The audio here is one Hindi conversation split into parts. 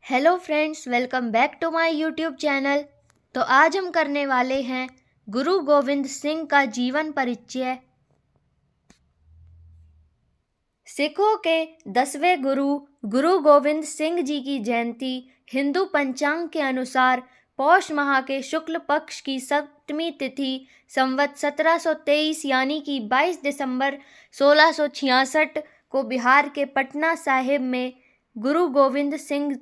Hello friends, welcome back to my YouTube channel. तो आज हम करने वाले हैं गुरु गोविंद सिंह का जीवन परिचय। सिखों के 10वें गुरु गुरु गोविंद सिंह जी की जयंती हिंदू पंचांग के अनुसार पौष माह के शुक्ल पक्ष की सप्तमी तिथि संवत 1723 यानी कि 22 दिसंबर 1666 को बिहार के पटना साहिब में गुरु गोविंद सिंह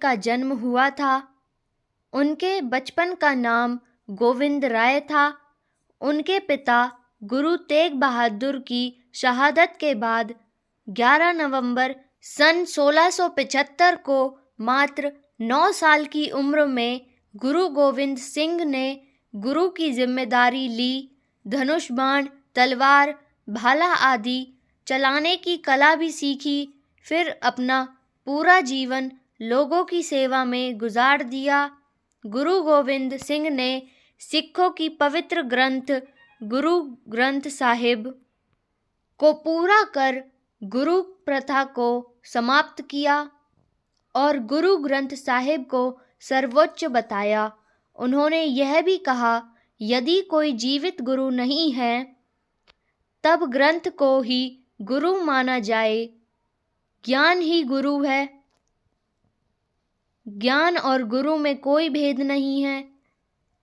का जन्म हुआ था। उनके बचपन का नाम गोविंद राय था। उनके पिता गुरु तेग बहादुर की शहादत के बाद 11 नवंबर सन 1675 को मात्र 9 साल की उम्र में गुरु गोविंद सिंह ने गुरु की जिम्मेदारी ली। धनुष बाण, तलवार, भाला आदि चलाने की कला भी सीखी। फिर अपना पूरा जीवन लोगों की सेवा में गुजार दिया। गुरु गोविंद सिंह ने सिखों की पवित्र ग्रंथ गुरु ग्रंथ साहिब को पूरा कर गुरु प्रथा को समाप्त किया और गुरु ग्रंथ साहिब को सर्वोच्च बताया। उन्होंने यह भी कहा, यदि कोई जीवित गुरु नहीं है तब ग्रंथ को ही गुरु माना जाए। ज्ञान ही गुरु है, ज्ञान और गुरु में कोई भेद नहीं है।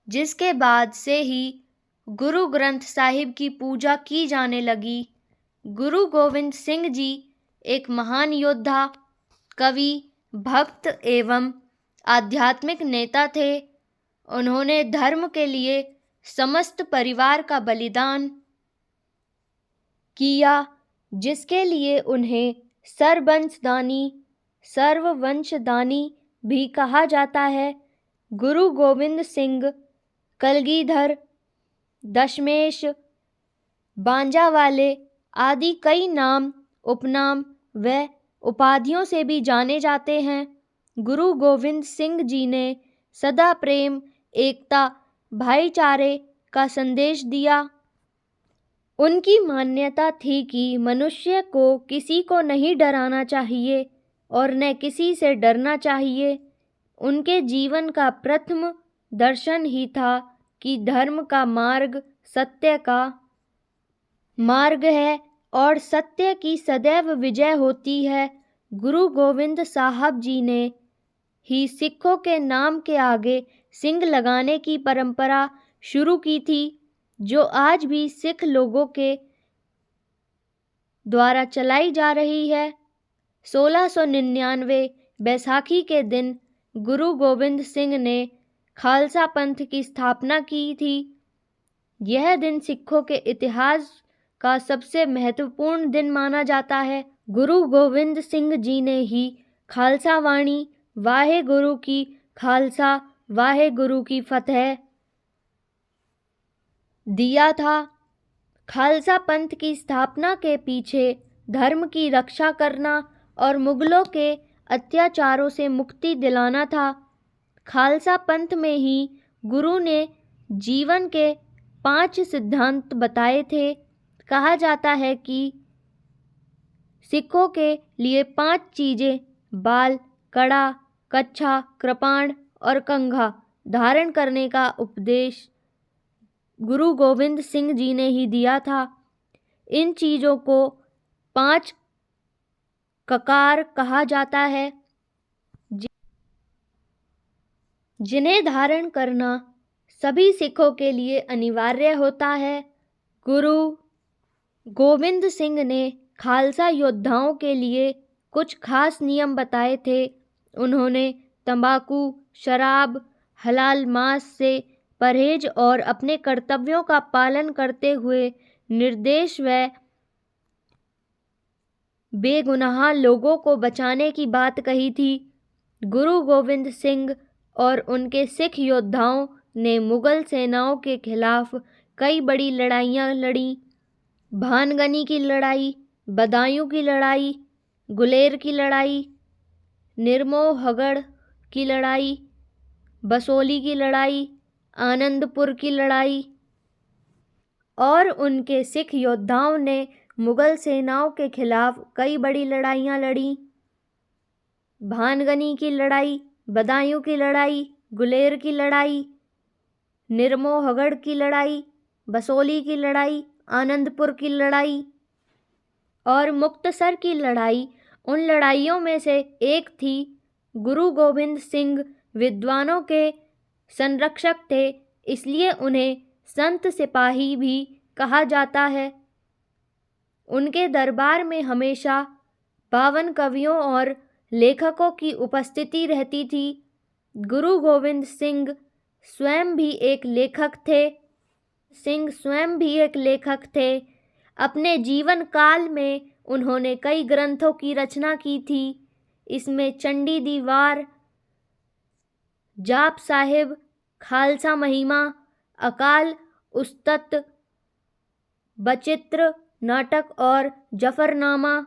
जिसके बाद से ही गुरु ग्रंथ साहिब की पूजा की जाने लगी। गुरु गोविंद सिंह जी एक महान योद्धा, कवि, भक्त एवं आध्यात्मिक नेता थे। उन्होंने धर्म के लिए समस्त परिवार का बलिदान किया, जिसके लिए उन्हें सर्ववंशदानी भी कहा जाता है। गुरु गोविंद सिंह कलगीधर, दशमेश, बांजावाले आदि कई नाम, उपनाम व उपाधियों से भी जाने जाते हैं। गुरु गोविंद सिंह जी ने सदा प्रेम, एकता, भाईचारे का संदेश दिया। उनकी मान्यता थी कि मनुष्य को किसी को नहीं डराना चाहिए और न किसी से डरना चाहिए। उनके जीवन का प्रथम दर्शन ही था कि धर्म का मार्ग सत्य का मार्ग है और सत्य की सदैव विजय होती है। गुरु गोविंद साहब जी ने ही सिखों के नाम के आगे सिंह लगाने की परंपरा शुरू की थी, जो आज भी सिख लोगों के द्वारा चलाई जा रही है। 1699 बैसाखी के दिन गुरु गोविंद सिंह ने खालसा पंथ की स्थापना की थी। यह दिन सिखों के इतिहास का सबसे महत्वपूर्ण दिन माना जाता है। गुरु गोविंद सिंह जी ने ही खालसा वाणी वाहे गुरु की खालसा वाहे गुरु की फतेह दिया था। खालसा पंथ की स्थापना के पीछे धर्म की रक्षा करना और मुगलों के अत्याचारों से मुक्ति दिलाना था। खालसा पंथ में ही गुरु ने जीवन के 5 सिद्धांत बताए थे। कहा जाता है कि सिखों के लिए 5 चीजें बाल, कड़ा, कच्छा, कृपाण और कंघा धारण करने का उपदेश गुरु गोविंद सिंह जी ने ही दिया था। इन चीज़ों को 5 ककार कहा जाता है, जिन्हें धारण करना सभी सिखों के लिए अनिवार्य होता है। गुरु गोविंद सिंह ने खालसा योद्धाओं के लिए कुछ खास नियम बताए थे। उन्होंने तंबाकू, शराब, हलाल मांस से परहेज और अपने कर्तव्यों का पालन करते हुए निर्देश व बेगुनाह लोगों को बचाने की बात कही थी। गुरु गोविंद सिंह और उनके सिख योद्धाओं ने मुगल सेनाओं के खिलाफ कई बड़ी लड़ाइयाँ लड़ी। भानगनी की लड़ाई, बदायूं की लड़ाई, गुलेर की लड़ाई, निर्मोहगढ़ की लड़ाई, बसोली की लड़ाई, आनंदपुर की लड़ाई और उनके सिख योद्धाओं ने मुगल सेनाओं के खिलाफ कई बड़ी लड़ाइयाँ लड़ी। भानगनी की लड़ाई, बदायूं की लड़ाई, गुलेर की लड़ाई, निर्मोहगढ़ की लड़ाई, बसोली की लड़ाई, आनंदपुर की लड़ाई और मुक्तसर की लड़ाई उन लड़ाइयों में से एक थी। गुरु गोविंद सिंह विद्वानों के संरक्षक थे, इसलिए उन्हें संत सिपाही भी कहा जाता है। उनके दरबार में हमेशा 52 कवियों और लेखकों की उपस्थिति रहती थी। गुरु गोविंद सिंह स्वयं भी एक लेखक थे। अपने जीवन काल में उन्होंने कई ग्रंथों की रचना की थी। इसमें चंडी दीवार, जाप साहिब, खालसा महिमा, अकाल उस्तत, बचित्र नाटक और जफरनामा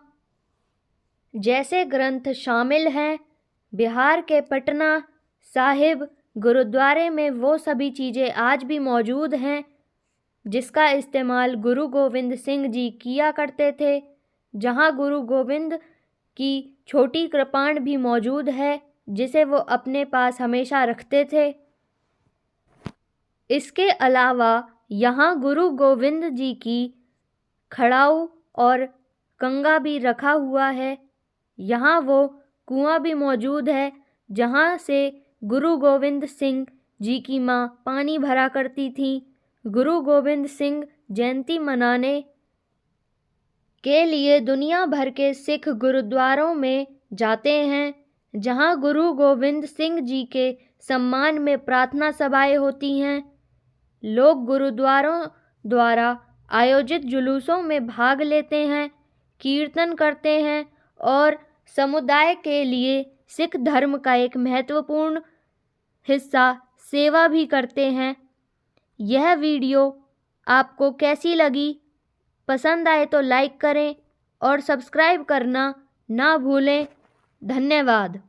जैसे ग्रंथ शामिल हैं। बिहार के पटना साहिब गुरुद्वारे में वो सभी चीज़ें आज भी मौजूद हैं जिसका इस्तेमाल गुरु गोविंद सिंह जी किया करते थे। जहाँ गुरु गोविंद की छोटी कृपाण भी मौजूद है जिसे वो अपने पास हमेशा रखते थे। इसके अलावा यहाँ गुरु गोविंद जी की खड़ाऊ और कंगा भी रखा हुआ है। यहाँ वो कुआं भी मौजूद है जहाँ से गुरु गोविंद सिंह जी की माँ पानी भरा करती थी। गुरु गोविंद सिंह जयंती मनाने के लिए दुनिया भर के सिख गुरुद्वारों में जाते हैं, जहाँ गुरु गोविंद सिंह जी के सम्मान में प्रार्थना सभाएं होती हैं। लोग गुरुद्वारों द्वारा आयोजित जुलूसों में भाग लेते हैं, कीर्तन करते हैं और समुदाय के लिए सिख धर्म का एक महत्वपूर्ण हिस्सा सेवा भी करते हैं। यह वीडियो आपको कैसी लगी? पसंद आए तो लाइक करें और सब्सक्राइब करना ना भूलें। धन्यवाद।